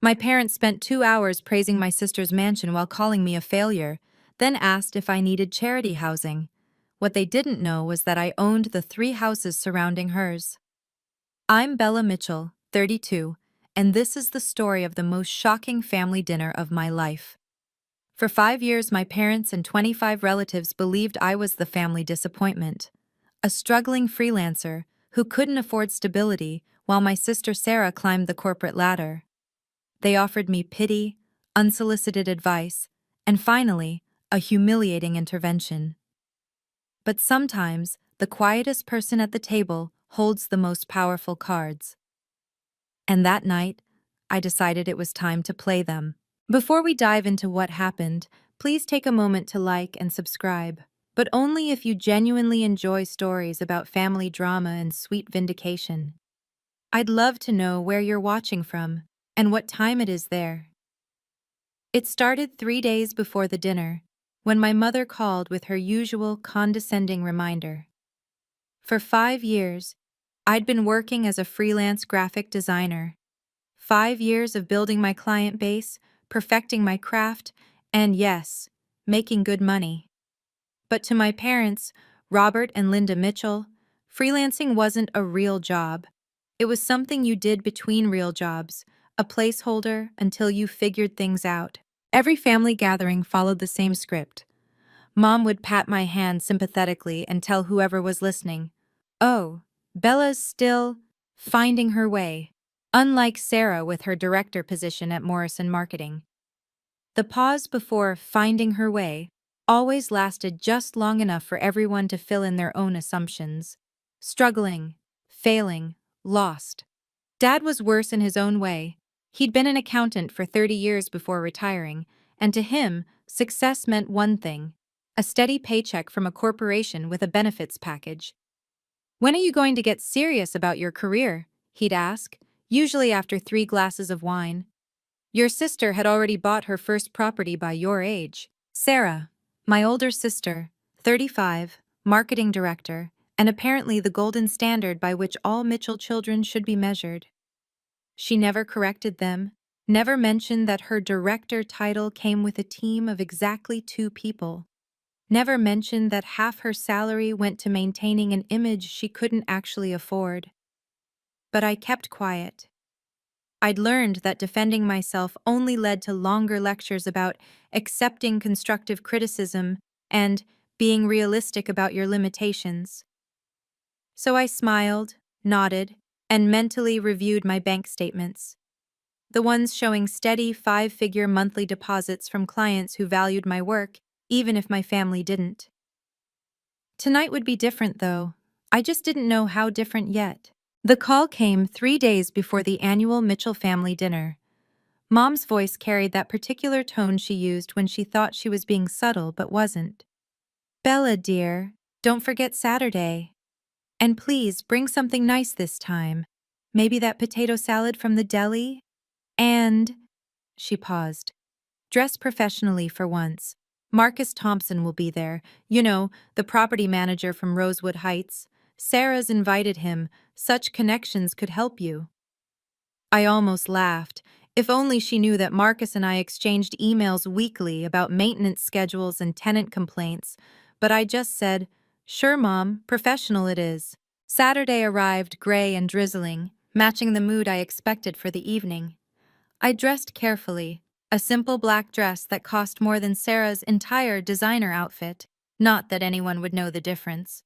My parents spent 2 hours praising my sister's mansion while calling me a failure, then asked if I needed charity housing. What they didn't know was that I owned the 3 houses surrounding hers. I'm Bella Mitchell, 32, and this is the story of the most shocking family dinner of my life. For 5 years, my parents and 25 relatives believed I was the family disappointment, a struggling freelancer who couldn't afford stability while my sister Sarah climbed the corporate ladder. They offered me pity, unsolicited advice, and finally, a humiliating intervention. But sometimes, the quietest person at the table holds the most powerful cards. And that night, I decided it was time to play them. Before we dive into what happened, please take a moment to like and subscribe, but only if you genuinely enjoy stories about family drama and sweet vindication. I'd love to know where you're watching from and what time it is there. It started 3 days before the dinner, when my mother called with her usual condescending reminder. For 5 years, I'd been working as a freelance graphic designer. 5 years of building my client base, perfecting my craft, and yes, making good money. But to my parents, Robert and Linda Mitchell, freelancing wasn't a real job. It was something you did between real jobs, a placeholder until you figured things out. Every family gathering followed the same script. Mom would pat my hand sympathetically and tell whoever was listening, "Oh, Bella's still finding her way," unlike Sarah with her director position at Morrison Marketing. The pause before finding her way always lasted just long enough for everyone to fill in their own assumptions. Struggling, failing, lost. Dad was worse in his own way. He'd been an accountant for 30 years before retiring, and to him, success meant one thing: a steady paycheck from a corporation with a benefits package. "When are you going to get serious about your career?" he'd ask, usually after 3 glasses of wine. "Your sister had already bought her first property by your age." Sarah, my older sister, 35, marketing director, and apparently the golden standard by which all Mitchell children should be measured. She never corrected them, never mentioned that her director title came with a team of exactly 2 people, never mentioned that half her salary went to maintaining an image she couldn't actually afford. But I kept quiet. I'd learned that defending myself only led to longer lectures about accepting constructive criticism and being realistic about your limitations. So I smiled, nodded, and mentally reviewed my bank statements. The ones showing steady 5-figure monthly deposits from clients who valued my work, even if my family didn't. Tonight would be different, though. I just didn't know how different yet. The call came 3 days before the annual Mitchell family dinner. Mom's voice carried that particular tone she used when she thought she was being subtle but wasn't. "Bella, dear, don't forget Saturday. And please bring something nice this time. Maybe that potato salad from the deli? And—" she paused. "Dress professionally for once. Marcus Thompson will be there, the property manager from Rosewood Heights. Sarah's invited him. Such connections could help you." I almost laughed. If only she knew that Marcus and I exchanged emails weekly about maintenance schedules and tenant complaints, but I just said, "Sure, Mom, professional it is." Saturday arrived gray and drizzling, matching the mood I expected for the evening. I dressed carefully, a simple black dress that cost more than Sarah's entire designer outfit, not that anyone would know the difference.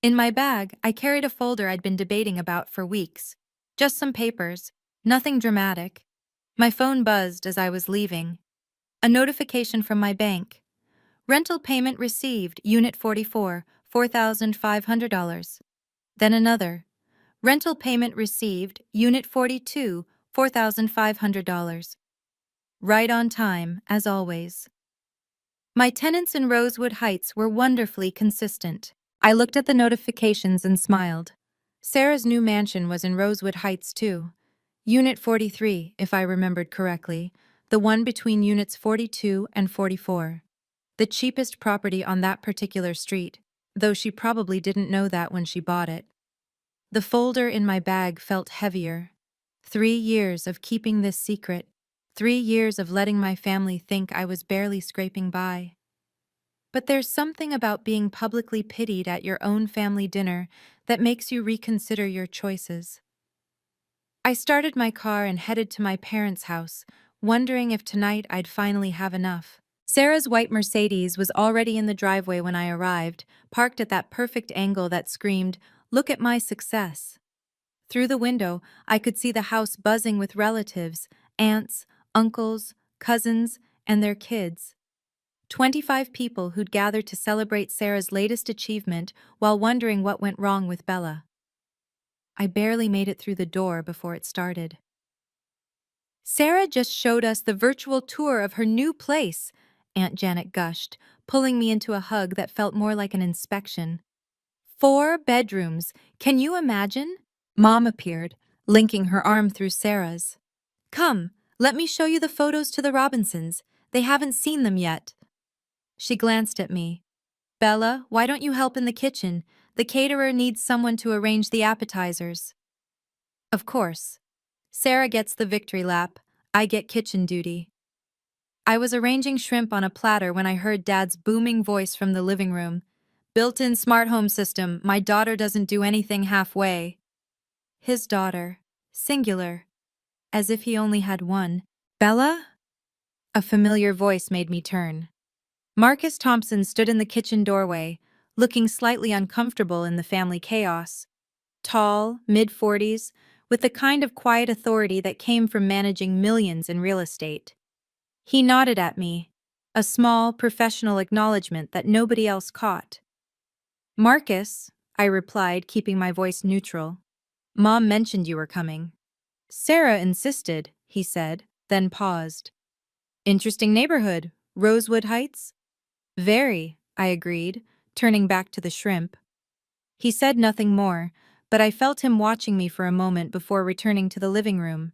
In my bag, I carried a folder I'd been debating about for weeks. Just some papers, nothing dramatic. My phone buzzed as I was leaving. A notification from my bank. "Rental payment received, Unit 44, $4,500. Then another. "Rental payment received, Unit 42, $4,500. Right on time, as always. My tenants in Rosewood Heights were wonderfully consistent. I looked at the notifications and smiled. Sarah's new mansion was in Rosewood Heights, too. Unit 43, if I remembered correctly, the one between Units 42 and 44. The cheapest property on that particular street, though she probably didn't know that when she bought it. The folder in my bag felt heavier. 3 years of keeping this secret, 3 years of letting my family think I was barely scraping by. But there's something about being publicly pitied at your own family dinner that makes you reconsider your choices. I started my car and headed to my parents' house, wondering if tonight I'd finally have enough. Sarah's white Mercedes was already in the driveway when I arrived, parked at that perfect angle that screamed, "Look at my success." Through the window, I could see the house buzzing with relatives, aunts, uncles, cousins, and their kids. 25 people who'd gathered to celebrate Sarah's latest achievement while wondering what went wrong with Bella. I barely made it through the door before it started. "Sarah just showed us the virtual tour of her new place," Aunt Janet gushed, pulling me into a hug that felt more like an inspection. 4 bedrooms, can you imagine? Mom appeared, linking her arm through Sarah's. "Come, let me show you the photos to the Robinsons. They haven't seen them yet." She glanced at me. "Bella, why don't you help in the kitchen? The caterer needs someone to arrange the appetizers." Of course. Sarah gets the victory lap. I get kitchen duty. I was arranging shrimp on a platter when I heard Dad's booming voice from the living room. "Built-in smart home system. My daughter doesn't do anything halfway." His daughter. Singular. As if he only had one. "Bella?" A familiar voice made me turn. Marcus Thompson stood in the kitchen doorway, looking slightly uncomfortable in the family chaos. Tall, mid-40s, with the kind of quiet authority that came from managing millions in real estate. He nodded at me, a small, professional acknowledgement that nobody else caught. "Marcus," I replied, keeping my voice neutral. "Mom mentioned you were coming." "Sarah insisted," he said, then paused. "Interesting neighborhood, Rosewood Heights?" "Very," I agreed, turning back to the shrimp. He said nothing more, but I felt him watching me for a moment before returning to the living room.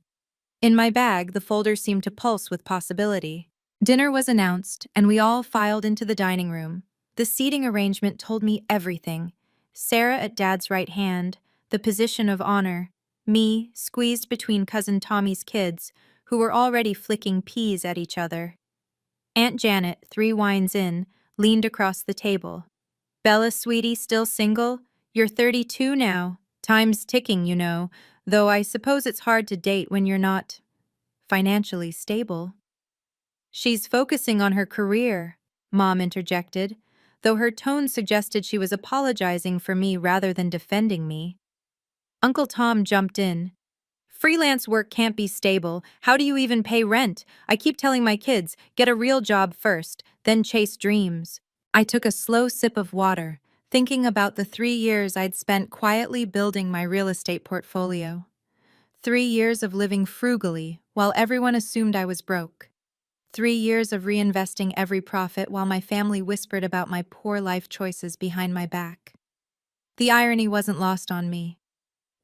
In my bag, the folder seemed to pulse with possibility. Dinner was announced, and we all filed into the dining room. The seating arrangement told me everything. Sarah at Dad's right hand, the position of honor, me squeezed between Cousin Tommy's kids, who were already flicking peas at each other. Aunt Janet, 3 wines in, leaned across the table. "Bella, sweetie, still single? You're 32 now. Time's ticking, you know, though I suppose it's hard to date when you're not financially stable." "She's focusing on her career," Mom interjected, though her tone suggested she was apologizing for me rather than defending me. Uncle Tom jumped in. "Freelance work can't be stable. How do you even pay rent? I keep telling my kids, get a real job first, then chase dreams." I took a slow sip of water, thinking about the 3 years I'd spent quietly building my real estate portfolio. 3 years of living frugally while everyone assumed I was broke. 3 years of reinvesting every profit while my family whispered about my poor life choices behind my back. The irony wasn't lost on me.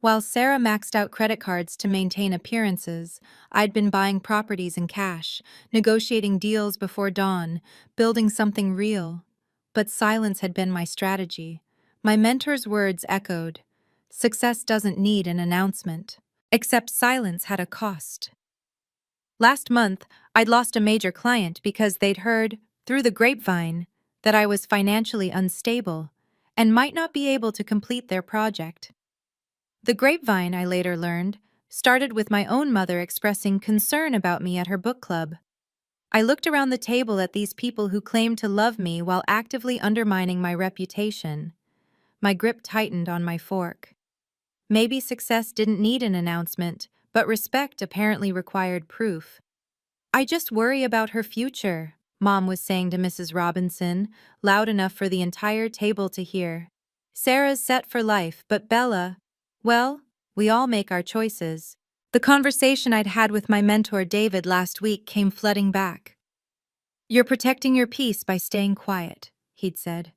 While Sarah maxed out credit cards to maintain appearances, I'd been buying properties in cash, negotiating deals before dawn, building something real. But silence had been my strategy. My mentor's words echoed, "Success doesn't need an announcement." Except silence had a cost. Last month, I'd lost a major client because they'd heard, through the grapevine, that I was financially unstable and might not be able to complete their project. The grapevine, I later learned, started with my own mother expressing concern about me at her book club. I looked around the table at these people who claimed to love me while actively undermining my reputation. My grip tightened on my fork. Maybe success didn't need an announcement, but respect apparently required proof. "I just worry about her future," Mom was saying to Mrs. Robinson, loud enough for the entire table to hear. "Sarah's set for life, but Bella, well, we all make our choices." The conversation I'd had with my mentor David last week came flooding back. "You're protecting your peace by staying quiet," he'd said.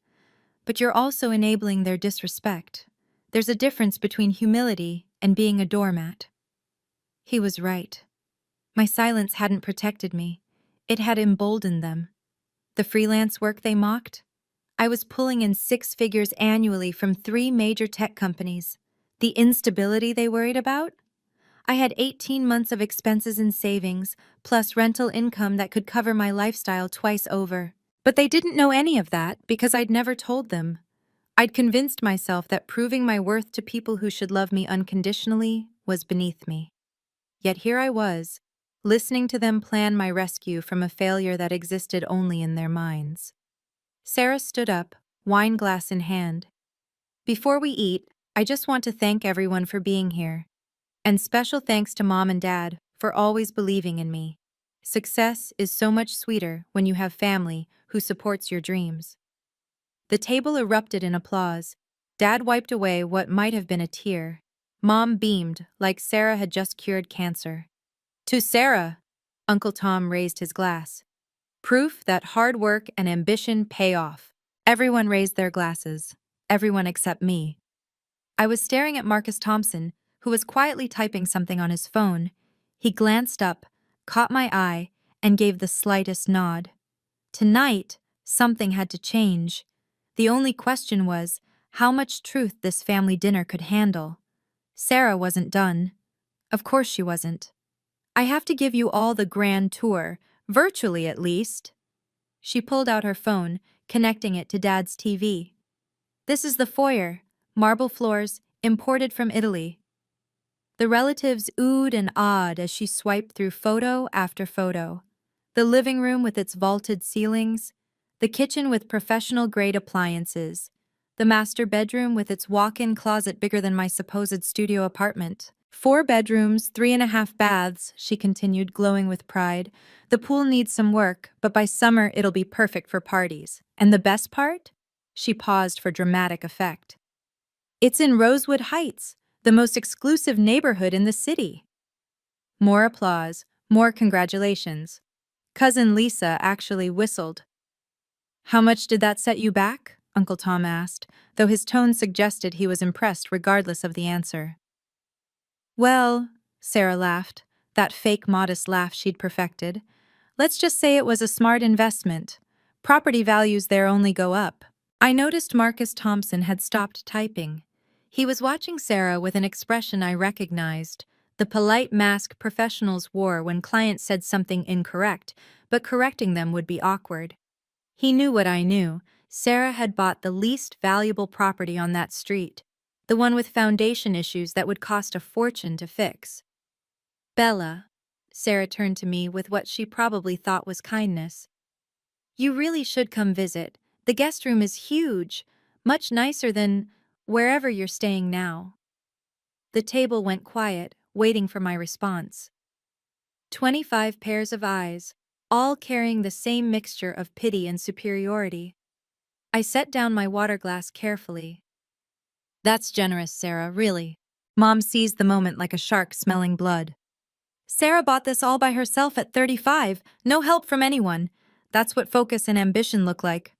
"But you're also enabling their disrespect. There's a difference between humility and being a doormat." He was right. My silence hadn't protected me. It had emboldened them. The freelance work they mocked? I was pulling in 6 figures annually from 3 major tech companies. The instability they worried about? I had 18 months of expenses and savings, plus rental income that could cover my lifestyle twice over. But they didn't know any of that because I'd never told them. I'd convinced myself that proving my worth to people who should love me unconditionally was beneath me. Yet here I was, listening to them plan my rescue from a failure that existed only in their minds. Sarah stood up, wine glass in hand. Before we eat, I just want to thank everyone for being here. And special thanks to Mom and Dad for always believing in me. Success is so much sweeter when you have family who supports your dreams. The table erupted in applause. Dad wiped away what might have been a tear. Mom beamed like Sarah had just cured cancer. To Sarah, Uncle Tom raised his glass. Proof that hard work and ambition pay off. Everyone raised their glasses. Everyone except me. I was staring at Marcus Thompson, who was quietly typing something on his phone. He glanced up, caught my eye, and gave the slightest nod. Tonight, something had to change. The only question was how much truth this family dinner could handle. Sarah wasn't done. Of course she wasn't. I have to give you all the grand tour, virtually at least. She pulled out her phone, connecting it to Dad's TV. This is the foyer, marble floors, imported from Italy. The relatives oohed and awed as she swiped through photo after photo. The living room with its vaulted ceilings, the kitchen with professional-grade appliances, the master bedroom with its walk-in closet bigger than my supposed studio apartment. 4 bedrooms, 3.5 baths, she continued, glowing with pride. The pool needs some work, but by summer it'll be perfect for parties. And the best part? She paused for dramatic effect. It's in Rosewood Heights, the most exclusive neighborhood in the city. More applause, more congratulations. Cousin Lisa actually whistled. How much did that set you back? Uncle Tom asked, though his tone suggested he was impressed regardless of the answer. Well, Sarah laughed, that fake modest laugh she'd perfected. Let's just say it was a smart investment. Property values there only go up. I noticed Marcus Thompson had stopped typing. He was watching Sarah with an expression I recognized, the polite mask professionals wore when clients said something incorrect, but correcting them would be awkward. He knew what I knew. Sarah had bought the least valuable property on that street, the one with foundation issues that would cost a fortune to fix. Bella, Sarah turned to me with what she probably thought was kindness. You really should come visit. The guest room is huge, much nicer than wherever you're staying now. The table went quiet, waiting for my response. 25 pairs of eyes, all carrying the same mixture of pity and superiority. I set down my water glass carefully. That's generous, Sarah, really. Mom seized the moment like a shark smelling blood. Sarah bought this all by herself at 35, no help from anyone. That's what focus and ambition look like.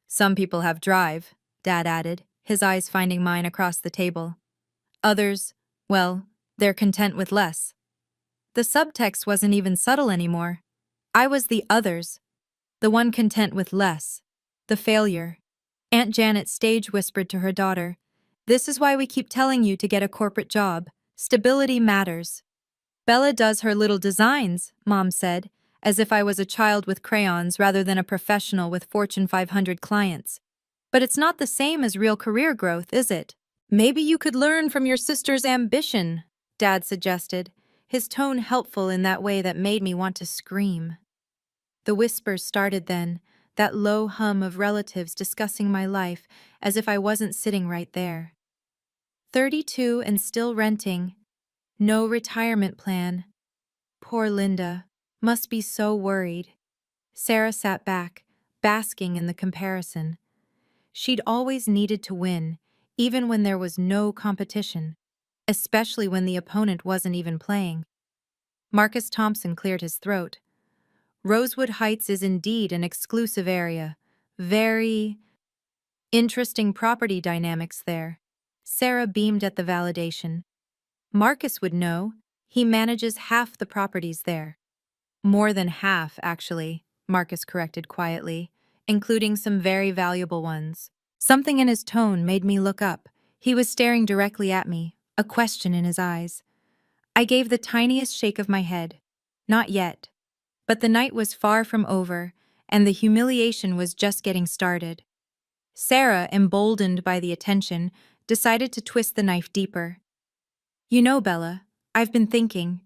Some people have drive, Dad added, his eyes finding mine across the table. Others, well, they're content with less. The subtext wasn't even subtle anymore. I was the others, the one content with less, the failure. Aunt Janet stage whispered to her daughter, "This is why we keep telling you to get a corporate job. Stability matters." Bella does her little designs, Mom said, as if I was a child with crayons rather than a professional with Fortune 500 clients. But it's not the same as real career growth, is it? Maybe you could learn from your sister's ambition, Dad suggested, his tone helpful in that way that made me want to scream. The whispers started then, that low hum of relatives discussing my life as if I wasn't sitting right there. 32 and still renting. No retirement plan. Poor Linda. Must be so worried. Sarah sat back, basking in the comparison. She'd always needed to win, even when there was no competition, especially when the opponent wasn't even playing. Marcus Thompson cleared his throat. Rosewood Heights is indeed an exclusive area. Very interesting property dynamics there. Sarah beamed at the validation. Marcus would know. He manages half the properties there. More than half, actually, Marcus corrected quietly, including some very valuable ones. Something in his tone made me look up. He was staring directly at me, a question in his eyes. I gave the tiniest shake of my head. Not yet. But the night was far from over, and the humiliation was just getting started. Sarah, emboldened by the attention, decided to twist the knife deeper. You know, Bella, I've been thinking.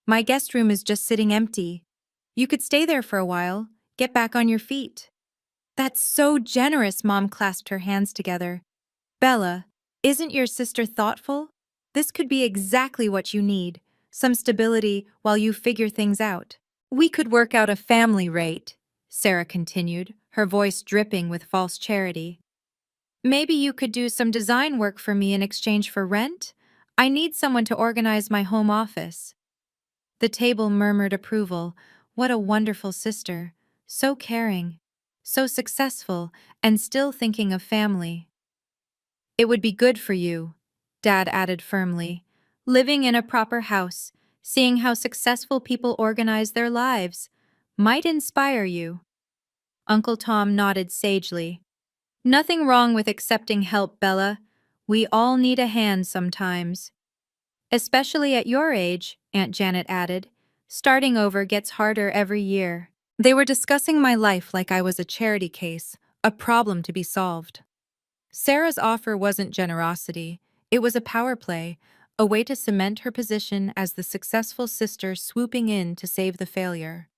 My guest room is just sitting empty. You could stay there for a while, get back on your feet. That's so generous, Mom clasped her hands together. Bella, isn't your sister thoughtful? This could be exactly what you need, some stability while you figure things out. We could work out a family rate, Sarah continued, her voice dripping with false charity. Maybe you could do some design work for me in exchange for rent? I need someone to organize my home office. The table murmured approval. What a wonderful sister. So caring. So successful, and still thinking of family. It would be good for you, Dad added firmly. Living in a proper house, seeing how successful people organize their lives, might inspire you. Uncle Tom nodded sagely. Nothing wrong with accepting help, Bella. We all need a hand sometimes. Especially at your age, Aunt Janet added. Starting over gets harder every year. They were discussing my life like I was a charity case, a problem to be solved. Sarah's offer wasn't generosity, it was a power play, a way to cement her position as the successful sister swooping in to save the failure.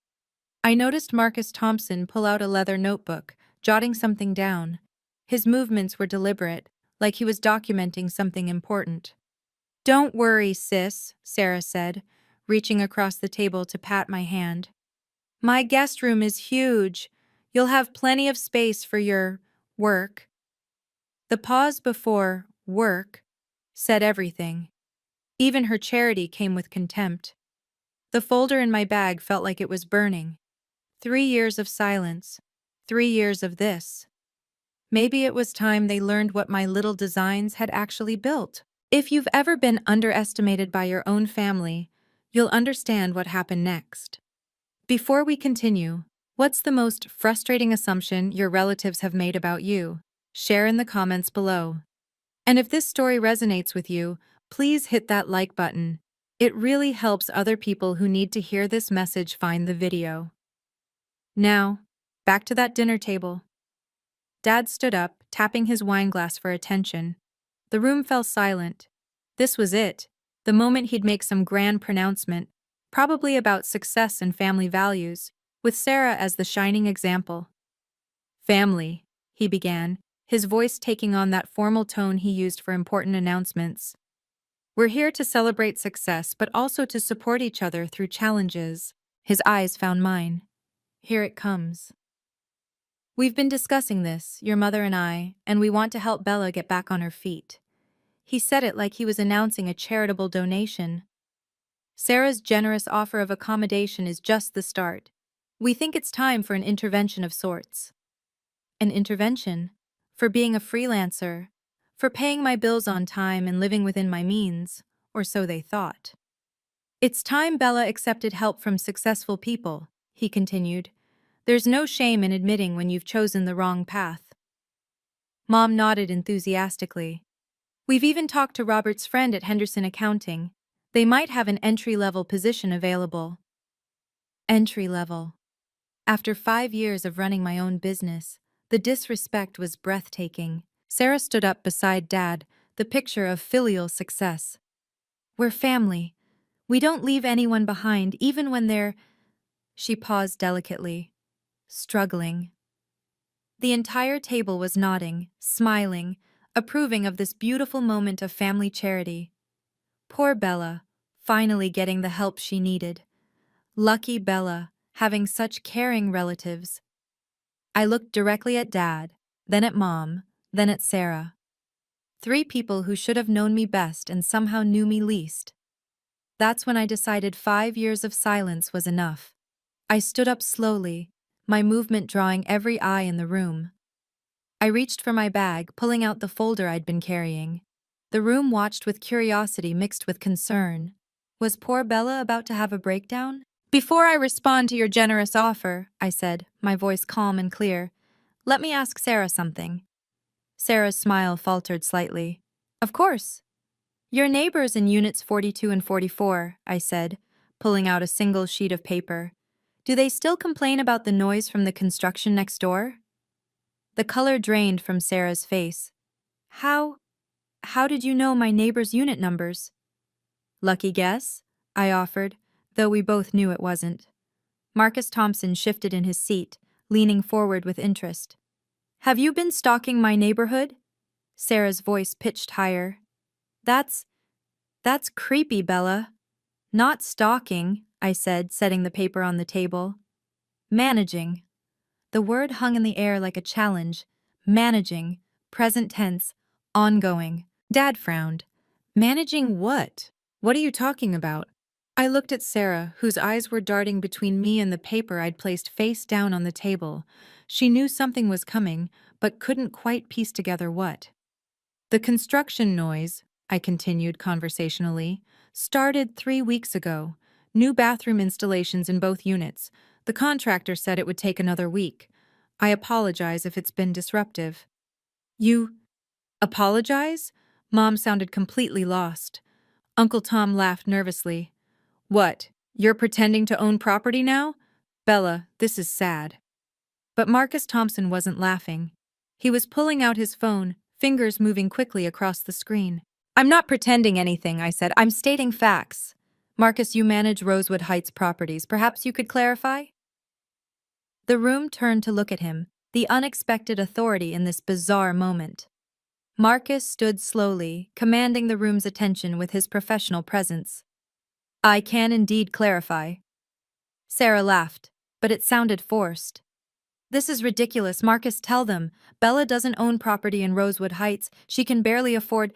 I noticed Marcus Thompson pull out a leather notebook, jotting something down. His movements were deliberate, like he was documenting something important. Don't worry, sis, Sarah said, reaching across the table to pat my hand. My guest room is huge. You'll have plenty of space for your work. The pause before work said everything. Even her charity came with contempt. The folder in my bag felt like it was burning. 3 years of silence. 3 years of this. Maybe it was time they learned what my little designs had actually built. If you've ever been underestimated by your own family, you'll understand what happened next. Before we continue, what's the most frustrating assumption your relatives have made about you? Share in the comments below. And if this story resonates with you, please hit that like button. It really helps other people who need to hear this message find the video. Now, back to that dinner table. Dad stood up, tapping his wineglass for attention. The room fell silent. This was it, the moment he'd make some grand pronouncement, probably about success and family values, with Sarah as the shining example. Family, he began, his voice taking on that formal tone he used for important announcements. We're here to celebrate success, but also to support each other through challenges. His eyes found mine. Here it comes. We've been discussing this, your mother and we want to help Bella get back on her feet. He said it like he was announcing a charitable donation. Sarah's generous offer of accommodation is just the start. We think it's time for an intervention of sorts. An intervention? For being a freelancer, for paying my bills on time and living within my means, or so they thought. It's time Bella accepted help from successful people, he continued. There's no shame in admitting when you've chosen the wrong path. Mom nodded enthusiastically. We've even talked to Robert's friend at Henderson Accounting. They might have an entry-level position available. Entry-level. After 5 years of running my own business, the disrespect was breathtaking. Sarah stood up beside Dad, the picture of filial success. We're family. We don't leave anyone behind, even when they're... She paused delicately, struggling. The entire table was nodding, smiling, approving of this beautiful moment of family charity. Poor Bella, finally getting the help she needed. Lucky Bella, having such caring relatives. I looked directly at Dad, then at Mom, then at Sarah. 3 people who should have known me best and somehow knew me least. That's when I decided 5 years of silence was enough. I stood up slowly, my movement drawing every eye in the room. I reached for my bag, pulling out the folder I'd been carrying. The room watched with curiosity mixed with concern. Was poor Bella about to have a breakdown? Before I respond to your generous offer, I said, my voice calm and clear, let me ask Sarah something. Sarah's smile faltered slightly. Of course. Your neighbors in units 42 and 44, I said, pulling out a single sheet of paper. Do they still complain about the noise from the construction next door? The color drained from Sarah's face. How did you know my neighbor's unit numbers? Lucky guess, I offered, though we both knew it wasn't. Marcus Thompson shifted in his seat, leaning forward with interest. Have you been stalking my neighborhood? Sarah's voice pitched higher. That's creepy, Bella. Not stalking, I said, setting the paper on the table. Managing. The word hung in the air like a challenge. Managing. Present tense. Ongoing. Dad frowned. Managing what? What are you talking about? I looked at Sarah, whose eyes were darting between me and the paper I'd placed face down on the table. She knew something was coming, but couldn't quite piece together what. The construction noise, I continued conversationally, started 3 weeks ago. New bathroom installations in both units. The contractor said it would take another week. I apologize if it's been disruptive. You apologize? Mom sounded completely lost. Uncle Tom laughed nervously. What, you're pretending to own property now? Bella, this is sad. But Marcus Thompson wasn't laughing. He was pulling out his phone, fingers moving quickly across the screen. I'm not pretending anything, I said. I'm stating facts. Marcus, you manage Rosewood Heights properties. Perhaps you could clarify? The room turned to look at him, the unexpected authority in this bizarre moment. Marcus stood slowly, commanding the room's attention with his professional presence. I can indeed clarify. Sarah laughed, but it sounded forced. This is ridiculous, Marcus, tell them. Bella doesn't own property in Rosewood Heights. She can barely afford—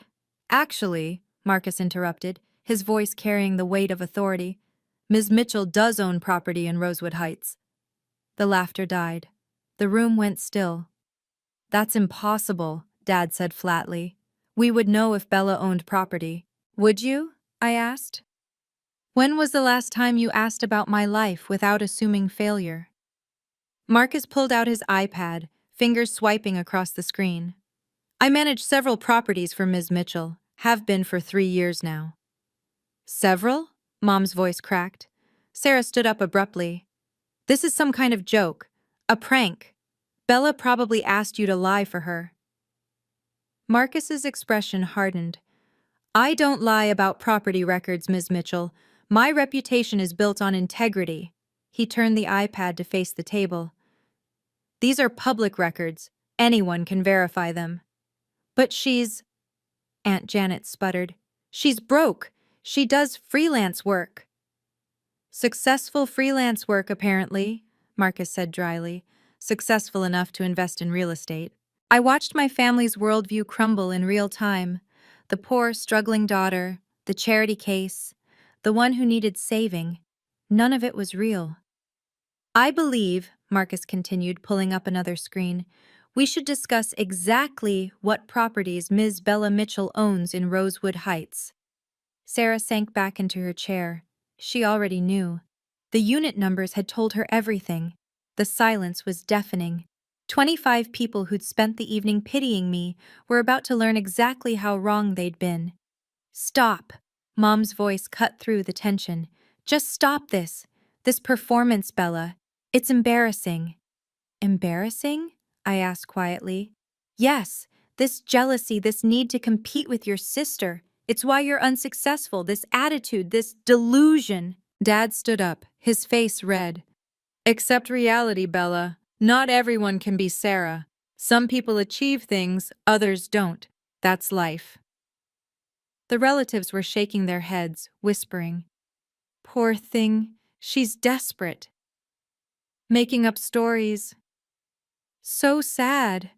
Actually, Marcus interrupted, his voice carrying the weight of authority, Ms. Mitchell does own property in Rosewood Heights. The laughter died. The room went still. That's impossible, Dad said flatly. We would know if Bella owned property. Would you? I asked. When was the last time you asked about my life without assuming failure? Marcus pulled out his iPad, fingers swiping across the screen. I manage several properties for Ms. Mitchell, have been for 3 years now. Several? Mom's voice cracked. Sarah stood up abruptly. This is some kind of joke. A prank. Bella probably asked you to lie for her. Marcus's expression hardened. I don't lie about property records, Ms. Mitchell. My reputation is built on integrity. He turned the iPad to face the table. These are public records. Anyone can verify them. But she's— Aunt Janet sputtered. She's broke. She does freelance work. Successful freelance work, apparently, Marcus said dryly. Successful enough to invest in real estate. I watched my family's worldview crumble in real time. The poor, struggling daughter, the charity case, the one who needed saving. None of it was real. I believe, Marcus continued, pulling up another screen, we should discuss exactly what properties Ms. Bella Mitchell owns in Rosewood Heights. Sarah sank back into her chair. She already knew. The unit numbers had told her everything. The silence was deafening. 25 people who'd spent the evening pitying me were about to learn exactly how wrong they'd been. Stop! Mom's voice cut through the tension. Just stop this. This performance, Bella. It's embarrassing. Embarrassing? I asked quietly. Yes, this jealousy, this need to compete with your sister. It's why you're unsuccessful, this attitude, this delusion. Dad stood up, his face red. Accept reality, Bella. Not everyone can be Sarah. Some people achieve things, others don't. That's life. The relatives were shaking their heads, whispering, Poor thing, she's desperate. Making up stories. So sad.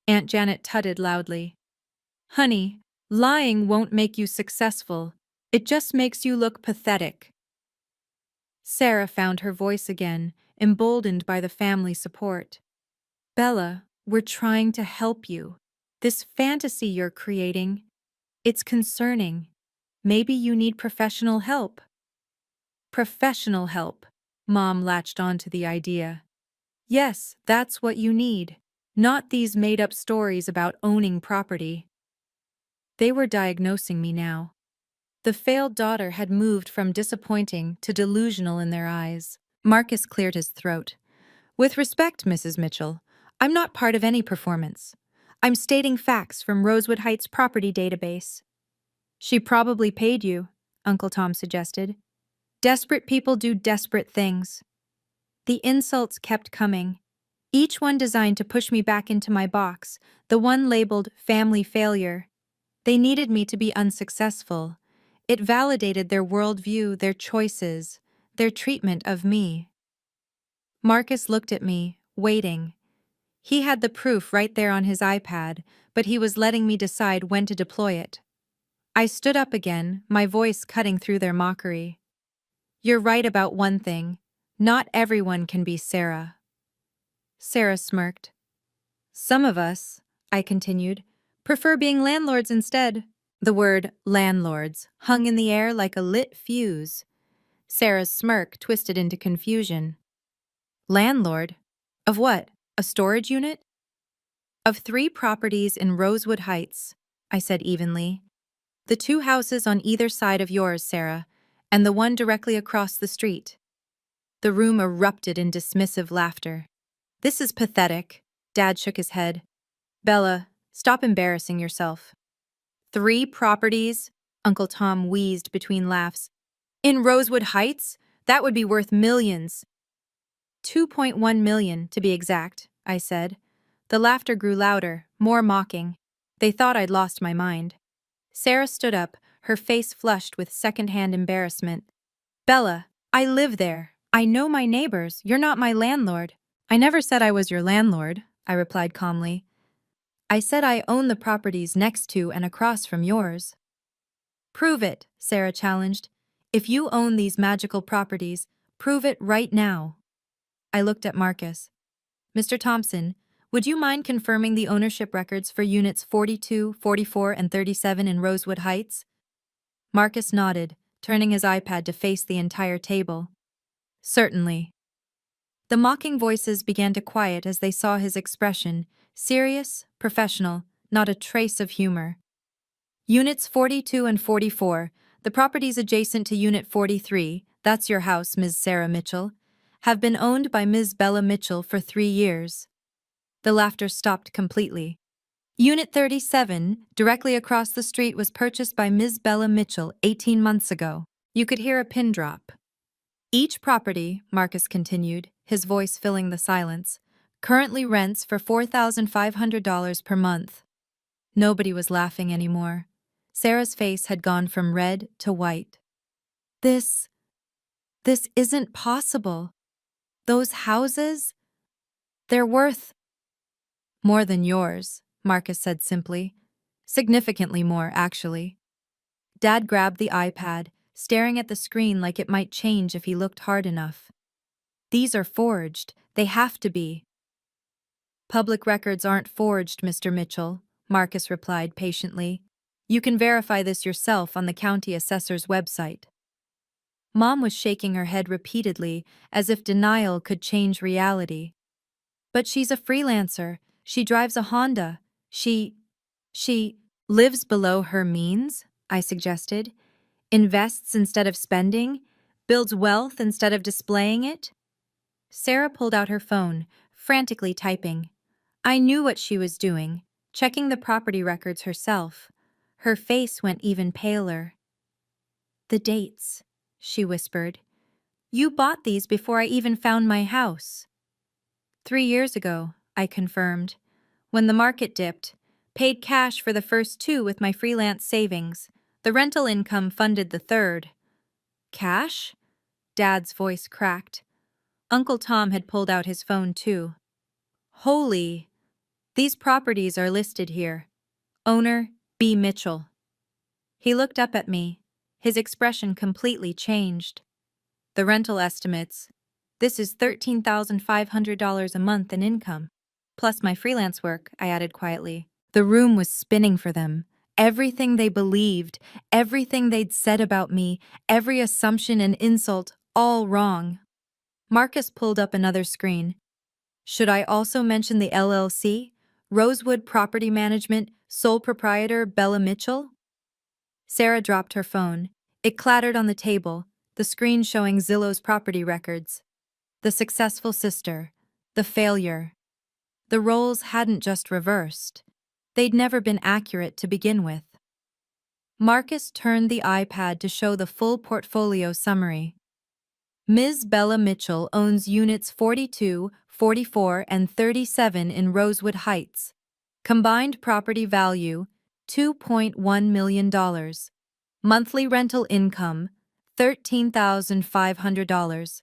Aunt Janet tutted loudly. Honey, lying won't make you successful. It just makes you look pathetic. Sarah found her voice again, emboldened by the family support. Bella, we're trying to help you. This fantasy you're creating, it's concerning. Maybe you need professional help. Professional help. Mom latched onto the idea. Yes, that's what you need. Not these made-up stories about owning property. They were diagnosing me now. The failed daughter had moved from disappointing to delusional in their eyes. Marcus cleared his throat. With respect, Mrs. Mitchell, I'm not part of any performance. I'm stating facts from Rosewood Heights property database. She probably paid you, Uncle Tom suggested. Desperate people do desperate things. The insults kept coming, each one designed to push me back into my box, the one labeled family failure. They needed me to be unsuccessful. It validated their worldview, their choices, their treatment of me. Marcus looked at me, waiting. He had the proof right there on his iPad, but he was letting me decide when to deploy it. I stood up again, my voice cutting through their mockery. You're right about one thing. Not everyone can be Sarah. Sarah smirked. Some of us, I continued, prefer being landlords instead. The word landlords hung in the air like a lit fuse. Sarah's smirk twisted into confusion. Landlord? Of what? A storage unit? Of 3 properties in Rosewood Heights, I said evenly. The 2 houses on either side of yours, Sarah, and the one directly across the street. The room erupted in dismissive laughter. This is pathetic. Dad shook his head. Bella, stop embarrassing yourself. 3 properties? Uncle Tom wheezed between laughs. In Rosewood Heights? That would be worth millions. 2.1 million, to be exact, I said. The laughter grew louder, more mocking. They thought I'd lost my mind. Sarah stood up, her face flushed with second-hand embarrassment. Bella, I live there. I know my neighbors. You're not my landlord. I never said I was your landlord, I replied calmly. I said I own the properties next to and across from yours. Prove it, Sarah challenged. If you own these magical properties, prove it right now. I looked at Marcus. Mr. Thompson, would you mind confirming the ownership records for units 42, 44, and 37 in Rosewood Heights? Marcus nodded, turning his iPad to face the entire table. Certainly. The mocking voices began to quiet as they saw his expression, serious, professional, not a trace of humor. Units 42 and 44, the properties adjacent to Unit 43, that's your house, Ms. Sarah Mitchell, have been owned by Ms. Bella Mitchell for 3 years. The laughter stopped completely. Unit 37, directly across the street, was purchased by Ms. Bella Mitchell 18 months ago. You could hear a pin drop. Each property, Marcus continued, his voice filling the silence, currently rents for $4,500 per month. Nobody was laughing anymore. Sarah's face had gone from red to white. This isn't possible. Those houses? They're worth more than yours, Marcus said simply. Significantly more, actually. Dad grabbed the iPad, staring at the screen like it might change if he looked hard enough. These are forged. They have to be. Public records aren't forged, Mr. Mitchell, Marcus replied patiently. You can verify this yourself on the county assessor's website. Mom was shaking her head repeatedly, as if denial could change reality. But she's a freelancer. She drives a Honda. She lives below her means, I suggested. Invests instead of spending. Builds wealth instead of displaying it. Sarah pulled out her phone, frantically typing. I knew what she was doing, checking the property records herself. Her face went even paler. The dates, she whispered. You bought these before I even found my house. 3 years ago, I confirmed. When the market dipped, paid cash for the first 2 with my freelance savings. The rental income funded the third. Cash? Dad's voice cracked. Uncle Tom had pulled out his phone too. Holy! These properties are listed here. Owner, B. Mitchell. He looked up at me. His expression completely changed. The rental estimates. This is $13,500 a month in income. Plus my freelance work, I added quietly. The room was spinning for them. Everything they believed, everything they'd said about me, every assumption and insult, all wrong. Marcus pulled up another screen. Should I also mention the LLC? Rosewood Property Management, sole proprietor Bella Mitchell? Sarah dropped her phone. It clattered on the table, the screen showing Zillow's property records. The successful sister, the failure. The roles hadn't just reversed. They'd never been accurate to begin with. Marcus turned the iPad to show the full portfolio summary. Ms. Bella Mitchell owns units 42, 44, and 37 in Rosewood Heights. Combined property value, $2.1 million. Monthly rental income, $13,500.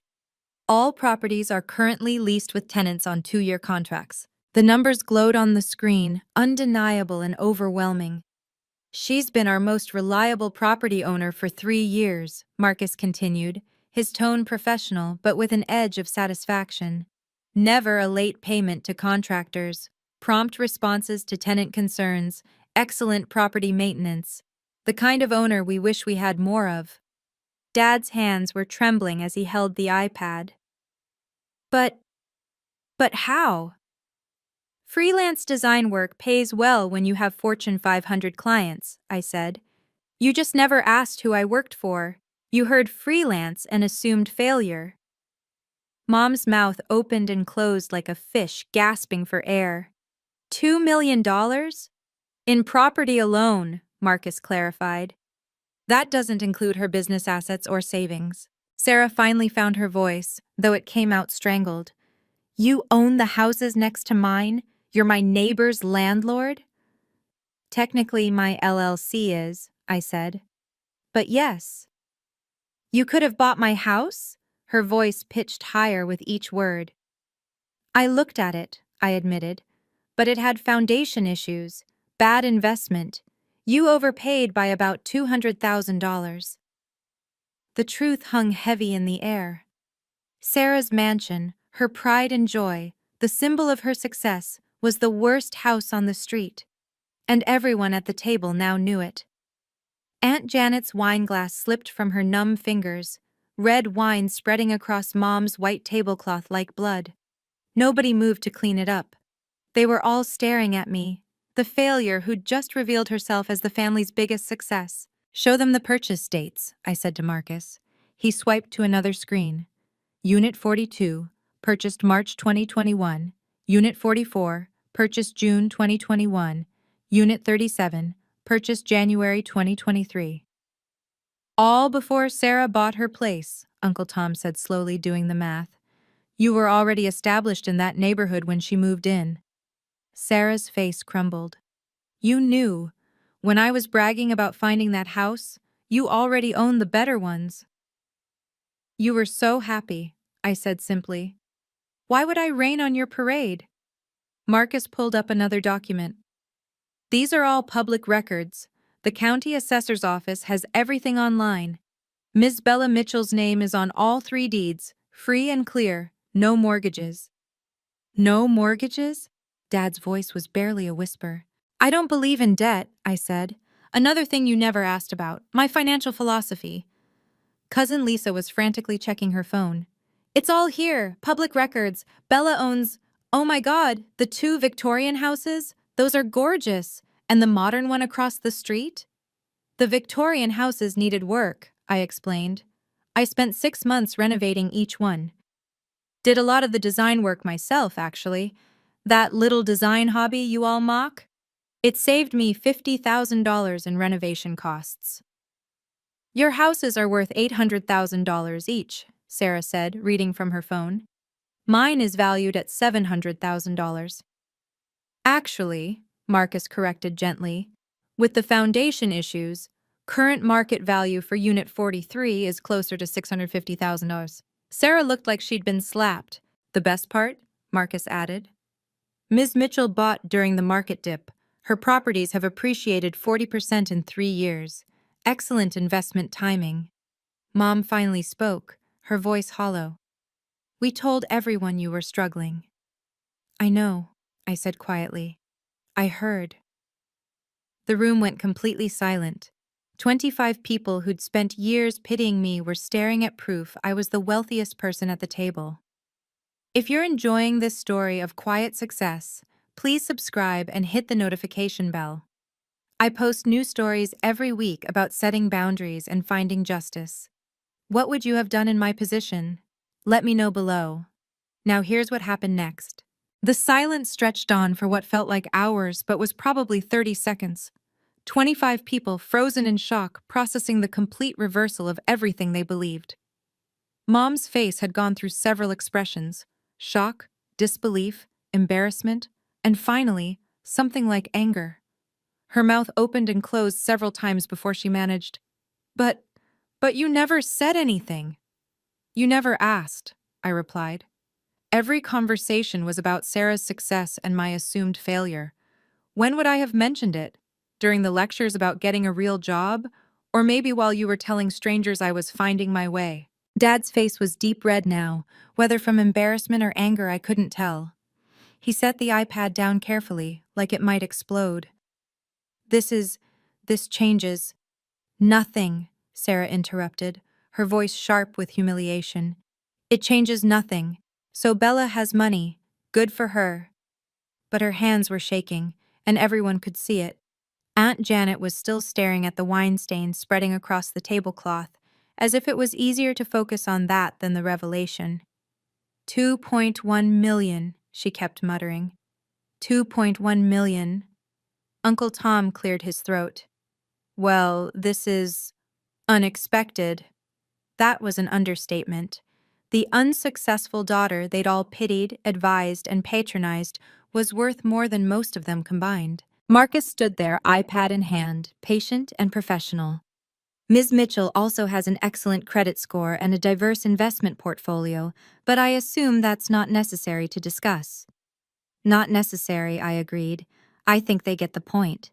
All properties are currently leased with tenants on 2-year contracts. The numbers glowed on the screen, undeniable and overwhelming. She's been our most reliable property owner for 3 years, Marcus continued, his tone professional but with an edge of satisfaction. Never a late payment to contractors, prompt responses to tenant concerns, excellent property maintenance. The kind of owner we wish we had more of. Dad's hands were trembling as he held the iPad. But how? Freelance design work pays well when you have Fortune 500 clients, I said. You just never asked who I worked for. You heard freelance and assumed failure. Mom's mouth opened and closed like a fish gasping for air. $2 million? In property alone, Marcus clarified. That doesn't include her business assets or savings. Sarah finally found her voice, though it came out strangled. You own the houses next to mine? You're my neighbor's landlord? Technically, my LLC is, I said. But yes. You could have bought my house? Her voice pitched higher with each word. I looked at it, I admitted, but it had foundation issues, bad investment. You overpaid by about $200,000. The truth hung heavy in the air. Sarah's mansion, her pride and joy, the symbol of her success, was the worst house on the street. And everyone at the table now knew it. Aunt Janet's wineglass slipped from her numb fingers, red wine spreading across Mom's white tablecloth like blood. Nobody moved to clean it up. They were all staring at me, the failure who'd just revealed herself as the family's biggest success. Show them the purchase dates, I said to Marcus. He swiped to another screen. Unit 42, purchased March 2021. Unit 44, purchased June 2021. Unit 37, purchased January 2023. All before Sarah bought her place, Uncle Tom said slowly, doing the math. You were already established in that neighborhood when she moved in. Sarah's face crumbled. You knew. When I was bragging about finding that house, you already owned the better ones. You were so happy, I said simply. Why would I rain on your parade? Marcus pulled up another document. These are all public records. The county assessor's office has everything online. Ms. Bella Mitchell's name is on all 3 deeds, free and clear, no mortgages. No mortgages? Dad's voice was barely a whisper. I don't believe in debt, I said. Another thing you never asked about, my financial philosophy. Cousin Lisa was frantically checking her phone. It's all here, public records. Bella owns, oh my God, the 2 Victorian houses? Those are gorgeous. And the modern one across the street? The Victorian houses needed work, I explained. I spent 6 months renovating each one. Did a lot of the design work myself, actually. That little design hobby you all mock? It saved me $50,000 in renovation costs. Your houses are worth $800,000 each, Sarah said, reading from her phone. Mine is valued at $700,000. Actually, Marcus corrected gently, with the foundation issues, current market value for Unit 43 is closer to $650,000. Sarah looked like she'd been slapped. The best part? Marcus added. Ms. Mitchell bought during the market dip. Her properties have appreciated 40% in 3 years. Excellent investment timing. Mom finally spoke, her voice hollow. We told everyone you were struggling. I know, I said quietly. I heard. The room went completely silent. 25 people who'd spent years pitying me were staring at proof I was the wealthiest person at the table. If you're enjoying this story of quiet success, Please subscribe and hit the notification bell. I post new stories every week about setting boundaries and finding justice. What would you have done in my position? Let me know below. Now here's what happened next. The silence stretched on for what felt like hours but was probably 30 seconds. 25 people frozen in shock, processing the complete reversal of everything they believed. Mom's face had gone through several expressions: shock, disbelief, embarrassment, and finally, something like anger. Her mouth opened and closed several times before she managed, But, but you never said anything. You never asked, I replied. Every conversation was about Sarah's success and my assumed failure. When would I have mentioned it? During the lectures about getting a real job? Or maybe while you were telling strangers I was finding my way? Dad's face was deep red now, whether from embarrassment or anger I couldn't tell. He set the iPad down carefully, like it might explode. This changes. Nothing, Sarah interrupted, her voice sharp with humiliation. It changes nothing. So Bella has money. Good for her. But her hands were shaking, and everyone could see it. Aunt Janet was still staring at the wine stains spreading across the tablecloth, as if it was easier to focus on that than the revelation. 2.1 million, she kept muttering. 2.1 million. Uncle Tom cleared his throat. Well, this is unexpected. That was an understatement. The unsuccessful daughter they'd all pitied, advised, and patronized was worth more than most of them combined. Marcus stood there, iPad in hand, patient and professional. Ms. Mitchell also has an excellent credit score and a diverse investment portfolio, but I assume that's not necessary to discuss. Not necessary, I agreed. I think they get the point.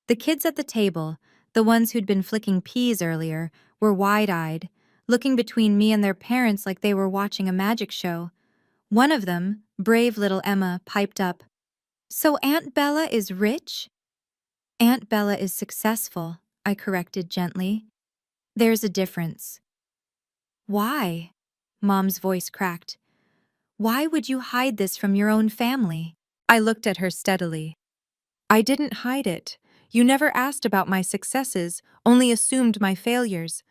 The kids at the table, the ones who'd been flicking peas earlier, were wide-eyed, looking between me and their parents like they were watching a magic show. One of them, brave little Emma, piped up, "So Aunt Bella is rich?" "Aunt Bella is successful," I corrected gently. "There's a difference." "Why?" Mom's voice cracked. "Why would you hide this from your own family?" I looked at her steadily. "I didn't hide it. You never asked about my successes, only assumed my failures.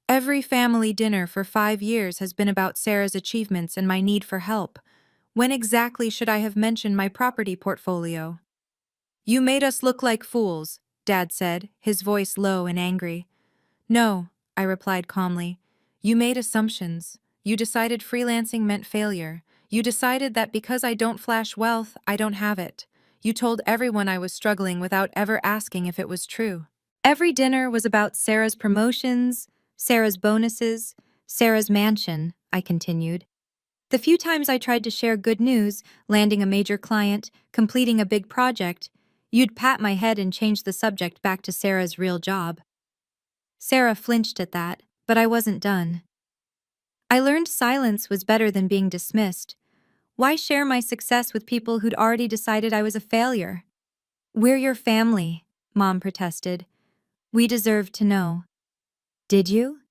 Every family dinner for 5 years has been about Sarah's achievements and my need for help. When exactly should I have mentioned my property portfolio?" "You made us look like fools," Dad said, his voice low and angry. "No," I replied calmly. "You made assumptions. You decided freelancing meant failure. You decided that because I don't flash wealth, I don't have it. You told everyone I was struggling without ever asking if it was true." Every dinner was about Sarah's promotions, Sarah's bonuses, Sarah's mansion, I continued. The few times I tried to share good news, landing a major client, completing a big project, you'd pat my head and change the subject back to Sarah's real job. Sarah flinched at that, but I wasn't done. I learned silence was better than being dismissed. Why share my success with people who'd already decided I was a failure? "We're your family," Mom protested. "We deserve to know." Did you?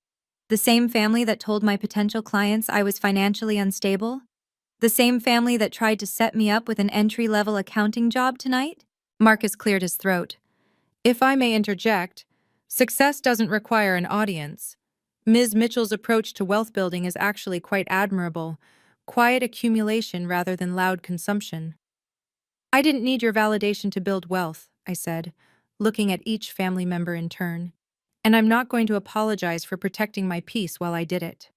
The same family that told my potential clients I was financially unstable? The same family that tried to set me up with an entry-level accounting job tonight? Marcus cleared his throat. "If I may interject, success doesn't require an audience. Ms. Mitchell's approach to wealth building is actually quite admirable. Quiet accumulation rather than loud consumption." "I didn't need your validation to build wealth," I said, looking at each family member in turn. "And I'm not going to apologize for protecting my peace while I did it."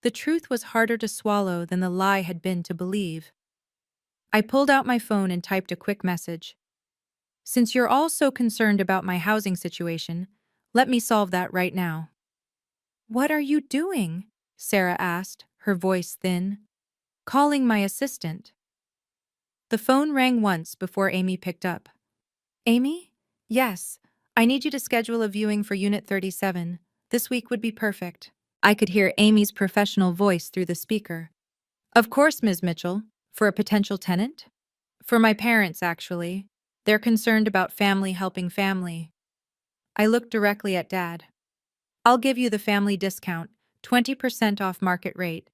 The truth was harder to swallow than the lie had been to believe. I pulled out my phone and typed a quick message. "Since you're all so concerned about my housing situation, let me solve that right now." "What are you doing?" Sarah asked, her voice thin. "Calling my assistant." The phone rang once before Amy picked up. "Amy? Yes. I need you to schedule a viewing for Unit 37. This week would be perfect." I could hear Amy's professional voice through the speaker. "Of course, Ms. Mitchell. For a potential tenant?" "For my parents, actually. They're concerned about family helping family." I looked directly at Dad. "I'll give you the family discount, 20% off market rate.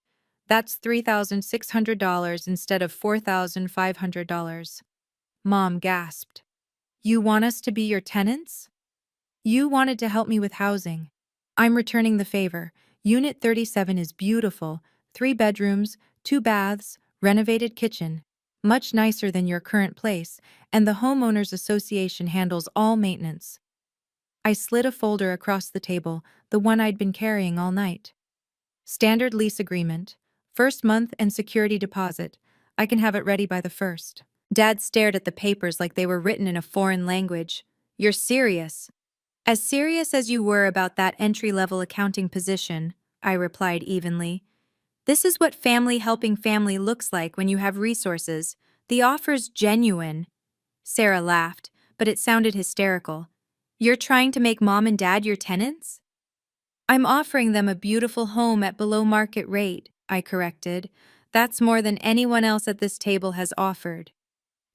That's $3,600 instead of $4,500. Mom gasped. You want us to be your tenants? You wanted to help me with housing. I'm returning the favor. Unit 37 is beautiful. 3 bedrooms, 2 baths, renovated kitchen. Much nicer than your current place, and the homeowners association handles all maintenance. I slid a folder across the table, the one I'd been carrying all night. Standard lease agreement, first month and security deposit. I can have it ready by the first. Dad stared at the papers like they were written in a foreign language. You're serious? As serious as you were about that entry-level accounting position, I replied evenly. This is what family helping family looks like when you have resources. The offer's genuine. Sarah laughed, but it sounded hysterical. You're trying to make Mom and Dad your tenants? I'm offering them a beautiful home at below market rate, I corrected. That's more than anyone else at this table has offered.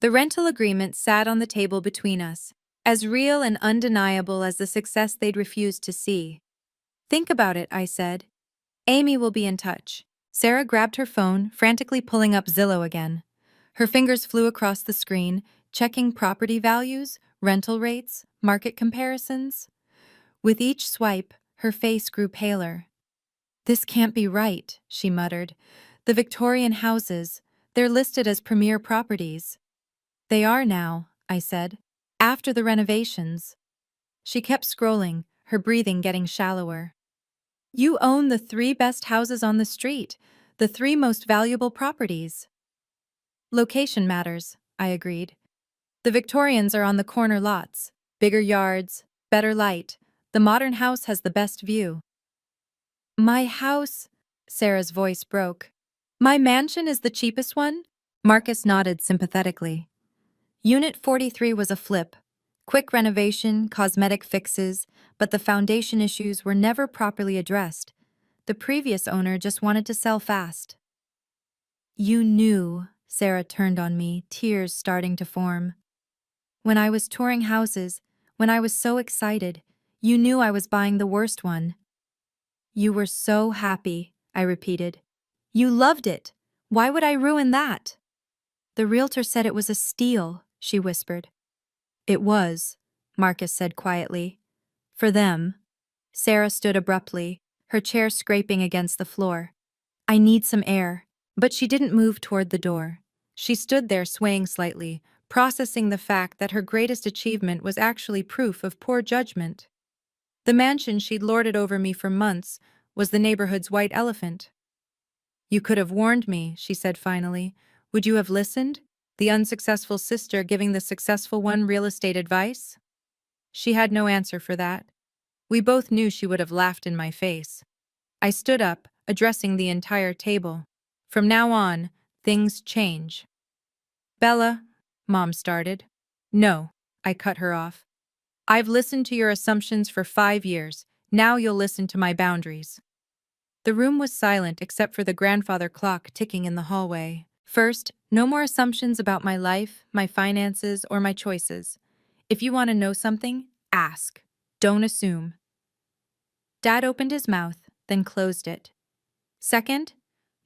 The rental agreement sat on the table between us, as real and undeniable as the success they'd refused to see. Think about it, I said. Amy will be in touch. Sarah grabbed her phone, frantically pulling up Zillow again. Her fingers flew across the screen, checking property values, rental rates, market comparisons. With each swipe, her face grew paler. This can't be right, she muttered. The Victorian houses, they're listed as premier properties. They are now, I said. After the renovations. She kept scrolling, her breathing getting shallower. You own the 3 best houses on the street, the 3 most valuable properties. Location matters, I agreed. The Victorians are on the corner lots, bigger yards, better light. The modern house has the best view. My house, Sarah's voice broke. My mansion is the cheapest one? Marcus nodded sympathetically. Unit 43 was a flip. Quick renovation, cosmetic fixes, but the foundation issues were never properly addressed. The previous owner just wanted to sell fast. You knew, Sarah turned on me, tears starting to form. When I was touring houses, when I was so excited, you knew I was buying the worst one. You were so happy, I repeated. You loved it. Why would I ruin that? The realtor said it was a steal, she whispered. It was, Marcus said quietly. For them. Sarah stood abruptly, her chair scraping against the floor. I need some air. But she didn't move toward the door. She stood there swaying slightly, processing the fact that her greatest achievement was actually proof of poor judgment. The mansion she'd lorded over me for months was the neighborhood's white elephant. You could have warned me, she said finally. Would you have listened? The unsuccessful sister giving the successful one real estate advice? She had no answer for that. We both knew she would have laughed in my face. I stood up, addressing the entire table. From now on, things change. Bella, Mom started. No, I cut her off. I've listened to your assumptions for 5 years. Now you'll listen to my boundaries. The room was silent except for the grandfather clock ticking in the hallway. First, no more assumptions about my life, my finances, or my choices. If you want to know something, ask. Don't assume. Dad opened his mouth, then closed it. Second,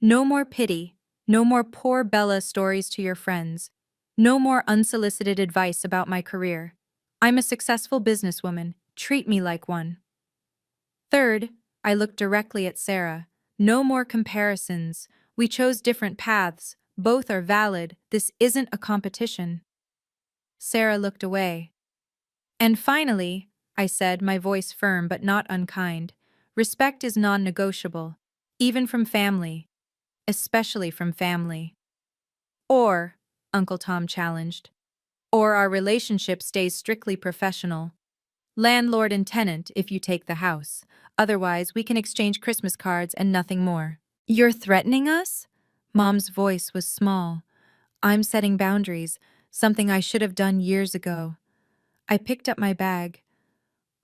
no more pity, no more poor Bella stories to your friends, no more unsolicited advice about my career. I'm a successful businesswoman. Treat me like one. Third, I looked directly at Sarah. No more comparisons. We chose different paths. Both are valid. This isn't a competition. Sarah looked away. And finally, I said, my voice firm but not unkind, respect is non-negotiable, even from family. Especially from family. Or, Uncle Tom challenged, or our relationship stays strictly professional. Landlord and tenant if you take the house. Otherwise, we can exchange Christmas cards and nothing more. You're threatening us? Mom's voice was small. I'm setting boundaries, something I should have done years ago. I picked up my bag.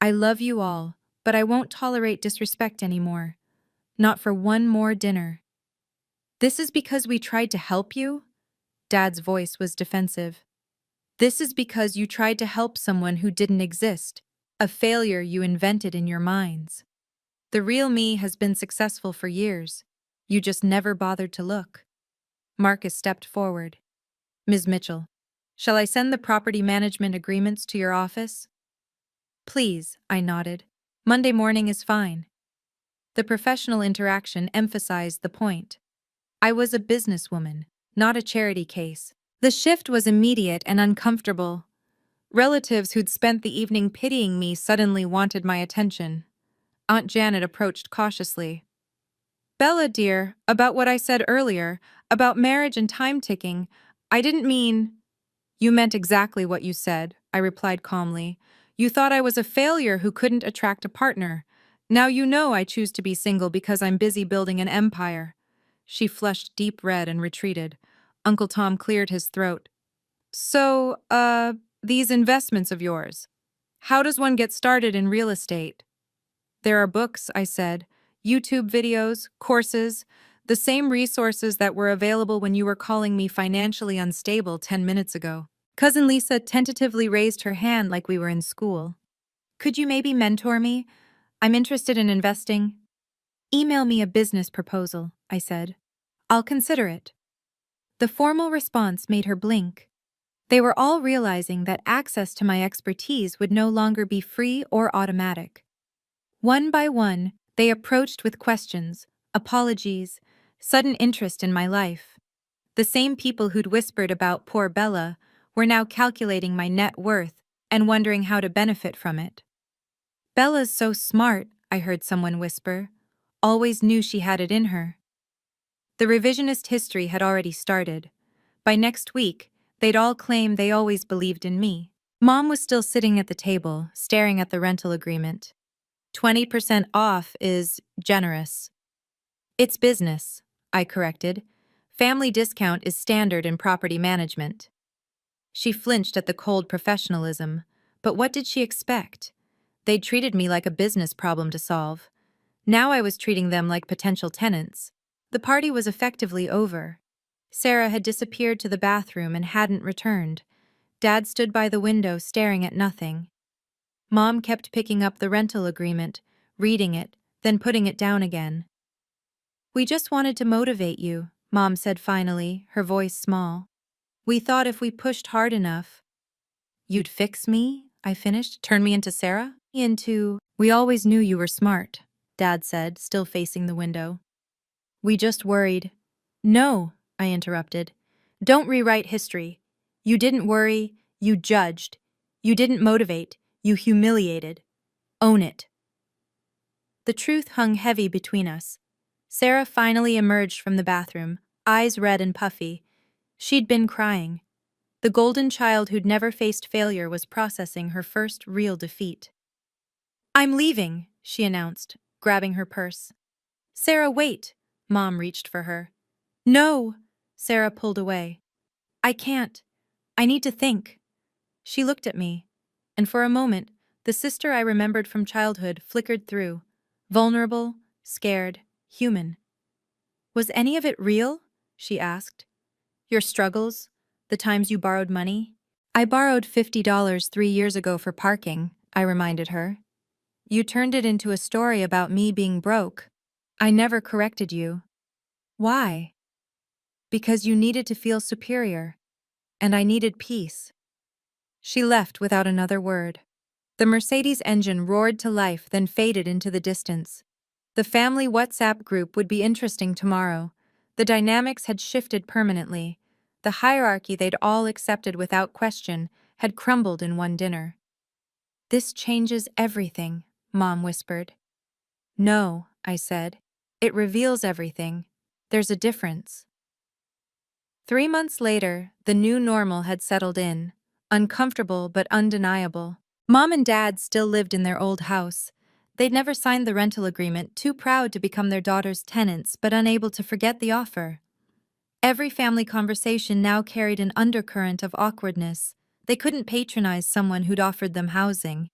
I love you all, but I won't tolerate disrespect anymore. Not for one more dinner. This is because we tried to help you? Dad's voice was defensive. This is because you tried to help someone who didn't exist, a failure you invented in your minds. The real me has been successful for years. You just never bothered to look. Marcus stepped forward. Ms. Mitchell, shall I send the property management agreements to your office? Please, I nodded. Monday morning is fine. The professional interaction emphasized the point. I was a businesswoman, not a charity case. The shift was immediate and uncomfortable. Relatives who'd spent the evening pitying me suddenly wanted my attention. Aunt Janet approached cautiously. Bella, dear, about what I said earlier, about marriage and time ticking, I didn't mean— You meant exactly what you said, I replied calmly. You thought I was a failure who couldn't attract a partner. Now you know I choose to be single because I'm busy building an empire. She flushed deep red and retreated. Uncle Tom cleared his throat. So, these investments of yours. How does one get started in real estate? There are books, I said, YouTube videos, courses, the same resources that were available when you were calling me financially unstable 10 minutes ago. Cousin Lisa tentatively raised her hand like we were in school. Could you maybe mentor me? I'm interested in investing. Email me a business proposal, I said. I'll consider it. The formal response made her blink. They were all realizing that access to my expertise would no longer be free or automatic. One by one, they approached with questions, apologies, sudden interest in my life. The same people who'd whispered about poor Bella were now calculating my net worth and wondering how to benefit from it. Bella's so smart, I heard someone whisper. Always knew she had it in her. The revisionist history had already started. By next week, they'd all claim they always believed in me. Mom was still sitting at the table, staring at the rental agreement. 20% off is generous. It's business, I corrected. Family discount is standard in property management. She flinched at the cold professionalism, but what did she expect? They'd treated me like a business problem to solve. Now I was treating them like potential tenants. The party was effectively over. Sarah had disappeared to the bathroom and hadn't returned. Dad stood by the window staring at nothing. Mom kept picking up the rental agreement, reading it, then putting it down again. We just wanted to motivate you, Mom said finally, her voice small. We thought if we pushed hard enough, you'd fix me, I finished. Turn me into Sarah? We always knew you were smart, Dad said, still facing the window. We just worried. No, I interrupted. Don't rewrite history. You didn't worry, you judged. You didn't motivate, you humiliated. Own it. The truth hung heavy between us. Sarah finally emerged from the bathroom, eyes red and puffy. She'd been crying. The golden child who'd never faced failure was processing her first real defeat. I'm leaving, she announced, grabbing her purse. Sarah, wait. Mom reached for her. No, Sarah pulled away. I can't. I need to think. She looked at me, and for a moment, the sister I remembered from childhood flickered through, vulnerable, scared, human. Was any of it real? She asked. Your struggles? The times you borrowed money? I borrowed $50 3 years ago for parking, I reminded her. You turned it into a story about me being broke. I never corrected you. Why? Because you needed to feel superior, and I needed peace. She left without another word. The Mercedes engine roared to life, then faded into the distance. The family WhatsApp group would be interesting tomorrow. The dynamics had shifted permanently. The hierarchy they'd all accepted without question had crumbled in one dinner. This changes everything, Mom whispered. No, I said. It reveals everything. There's a difference. 3 months later, the new normal had settled in, uncomfortable but undeniable. Mom and Dad still lived in their old house. They'd never signed the rental agreement, too proud to become their daughter's tenants but unable to forget the offer. Every family conversation now carried an undercurrent of awkwardness. They couldn't patronize someone who'd offered them housing.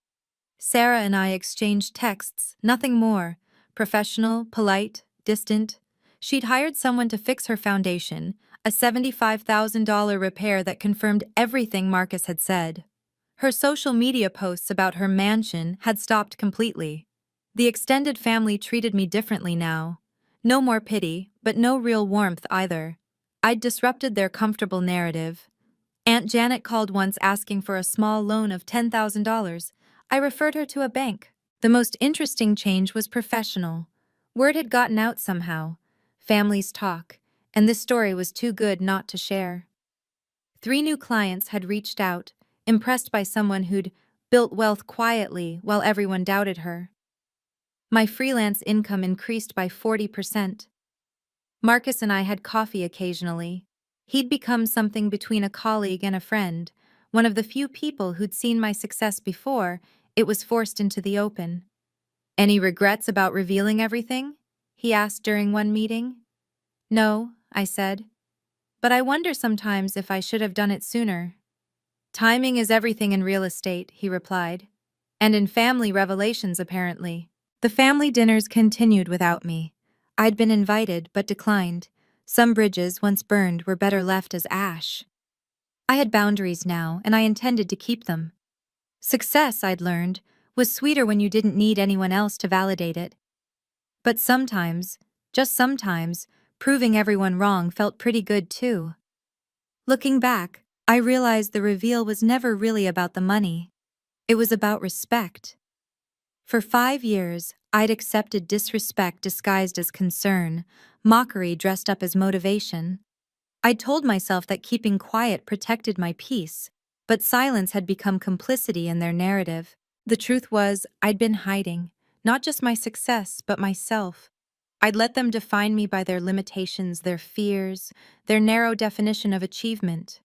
Sarah and I exchanged texts, nothing more. Professional, polite, distant. She'd hired someone to fix her foundation, a $75,000 repair that confirmed everything Marcus had said. Her social media posts about her mansion had stopped completely. The extended family treated me differently now. No more pity, but no real warmth either. I'd disrupted their comfortable narrative. Aunt Janet called once asking for a small loan of $10,000. I referred her to a bank. The most interesting change was professional. Word had gotten out somehow. Families talk, and this story was too good not to share. 3 new clients had reached out, impressed by someone who'd built wealth quietly while everyone doubted her. My freelance income increased by 40%. Marcus and I had coffee occasionally. He'd become something between a colleague and a friend, one of the few people who'd seen my success before it was forced into the open. "Any regrets about revealing everything?" he asked during one meeting. "No," I said. "But I wonder sometimes if I should have done it sooner." "Timing is everything in real estate," he replied. "And in family revelations, apparently." The family dinners continued without me. I'd been invited but declined. Some bridges, once burned, were better left as ash. I had boundaries now, and I intended to keep them. Success, I'd learned, was sweeter when you didn't need anyone else to validate it. But sometimes, just sometimes, proving everyone wrong felt pretty good too. Looking back, I realized the reveal was never really about the money. It was about respect. For 5 years, I'd accepted disrespect disguised as concern, mockery dressed up as motivation. I'd told myself that keeping quiet protected my peace, but silence had become complicity in their narrative. The truth was, I'd been hiding, not just my success, but myself. I'd let them define me by their limitations, their fears, their narrow definition of achievement.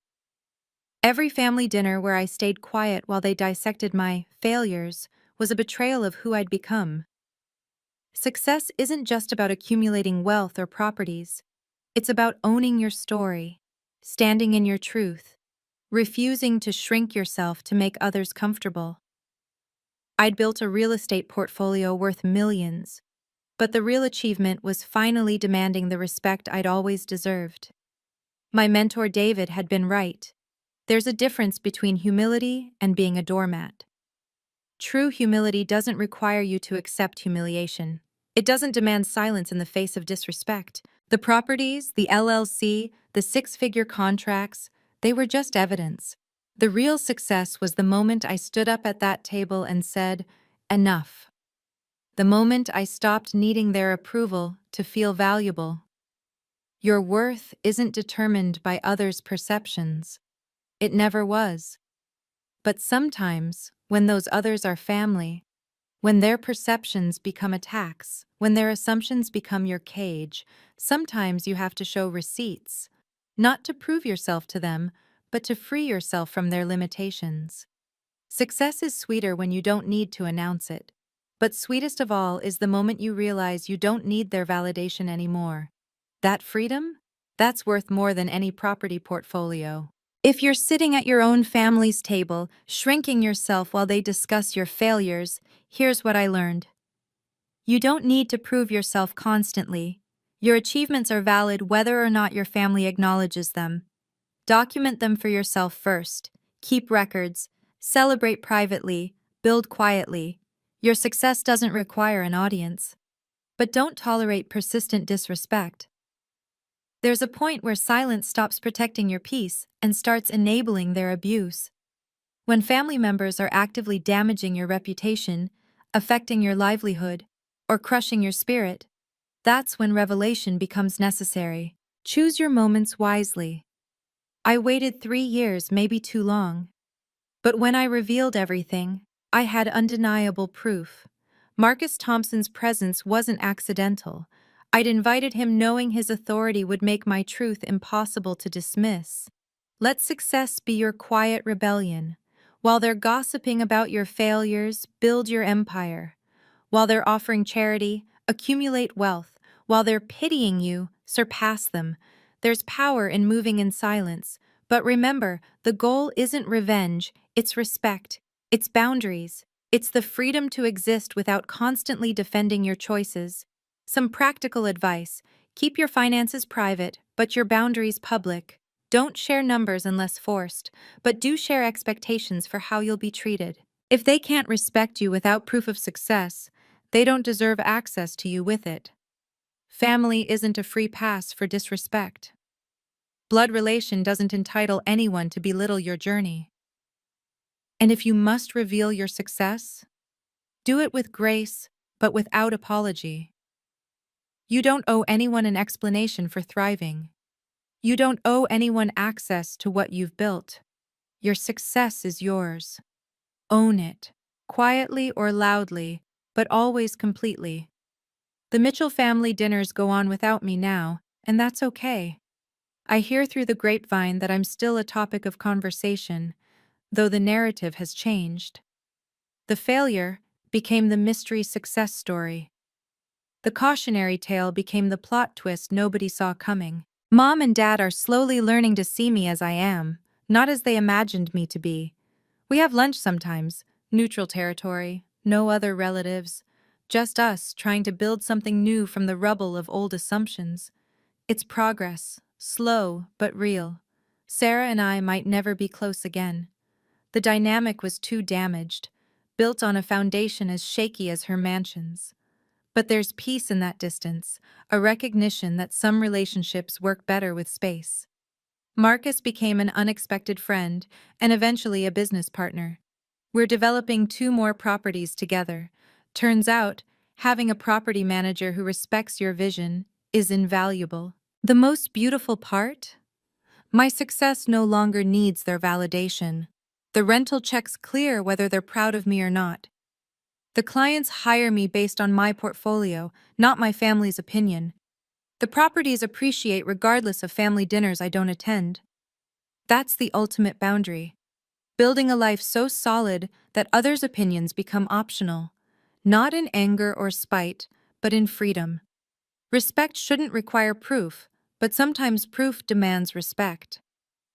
Every family dinner where I stayed quiet while they dissected my failures was a betrayal of who I'd become. Success isn't just about accumulating wealth or properties. It's about owning your story, standing in your truth, refusing to shrink yourself to make others comfortable. I'd built a real estate portfolio worth millions, but the real achievement was finally demanding the respect I'd always deserved. My mentor David had been right. There's a difference between humility and being a doormat. True humility doesn't require you to accept humiliation. It doesn't demand silence in the face of disrespect. The properties, the LLC, the 6-figure contracts, they were just evidence. The real success was the moment I stood up at that table and said, "Enough." The moment I stopped needing their approval to feel valuable. Your worth isn't determined by others' perceptions. It never was. But sometimes, when those others are family, when their perceptions become attacks, when their assumptions become your cage, sometimes you have to show receipts, not to prove yourself to them, but to free yourself from their limitations. Success is sweeter when you don't need to announce it. But sweetest of all is the moment you realize you don't need their validation anymore. That freedom? That's worth more than any property portfolio. If you're sitting at your own family's table, shrinking yourself while they discuss your failures, here's what I learned. You don't need to prove yourself constantly. Your achievements are valid whether or not your family acknowledges them. Document them for yourself first. Keep records. Celebrate privately. Build quietly. Your success doesn't require an audience. But don't tolerate persistent disrespect. There's a point where silence stops protecting your peace and starts enabling their abuse. When family members are actively damaging your reputation, affecting your livelihood, or crushing your spirit, that's when revelation becomes necessary. Choose your moments wisely. I waited 3 years, maybe too long. But when I revealed everything, I had undeniable proof. Marcus Thompson's presence wasn't accidental. I'd invited him knowing his authority would make my truth impossible to dismiss. Let success be your quiet rebellion. While they're gossiping about your failures, build your empire. While they're offering charity, accumulate wealth. While they're pitying you, surpass them. There's power in moving in silence. But remember, the goal isn't revenge, it's respect. It's boundaries. It's the freedom to exist without constantly defending your choices. Some practical advice: keep your finances private, but your boundaries public. Don't share numbers unless forced, but do share expectations for how you'll be treated. If they can't respect you without proof of success, they don't deserve access to you with it. Family isn't a free pass for disrespect. Blood relation doesn't entitle anyone to belittle your journey. And if you must reveal your success, do it with grace, but without apology. You don't owe anyone an explanation for thriving. You don't owe anyone access to what you've built. Your success is yours. Own it, quietly or loudly, but always completely. The Mitchell family dinners go on without me now, and that's okay. I hear through the grapevine that I'm still a topic of conversation, though the narrative has changed. The failure became the mystery success story. The cautionary tale became the plot twist nobody saw coming. Mom and Dad are slowly learning to see me as I am, not as they imagined me to be. We have lunch sometimes, neutral territory, no other relatives, just us trying to build something new from the rubble of old assumptions. It's progress, slow but real. Sarah and I might never be close again. The dynamic was too damaged, built on a foundation as shaky as her mansions. But there's peace in that distance, a recognition that some relationships work better with space. Marcus became an unexpected friend and eventually a business partner. We're developing 2 more properties together. Turns out, having a property manager who respects your vision is invaluable. The most beautiful part? My success no longer needs their validation. The rental checks clear whether they're proud of me or not. The clients hire me based on my portfolio, not my family's opinion. The properties appreciate regardless of family dinners I don't attend. That's the ultimate boundary. Building a life so solid that others' opinions become optional. Not in anger or spite, but in freedom. Respect shouldn't require proof, but sometimes proof demands respect.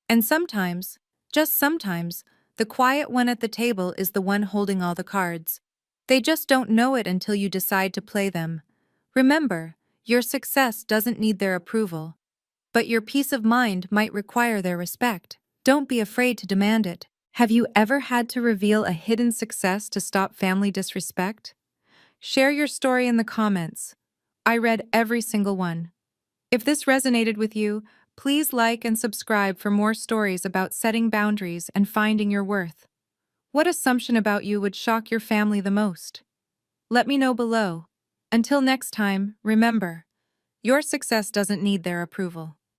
And sometimes, just sometimes, the quiet one at the table is the one holding all the cards. They just don't know it until you decide to play them. Remember, your success doesn't need their approval, but your peace of mind might require their respect. Don't be afraid to demand it. Have you ever had to reveal a hidden success to stop family disrespect? Share your story in the comments. I read every single one. If this resonated with you, please like and subscribe for more stories about setting boundaries and finding your worth. What assumption about you would shock your family the most? Let me know below. Until next time, remember, your success doesn't need their approval.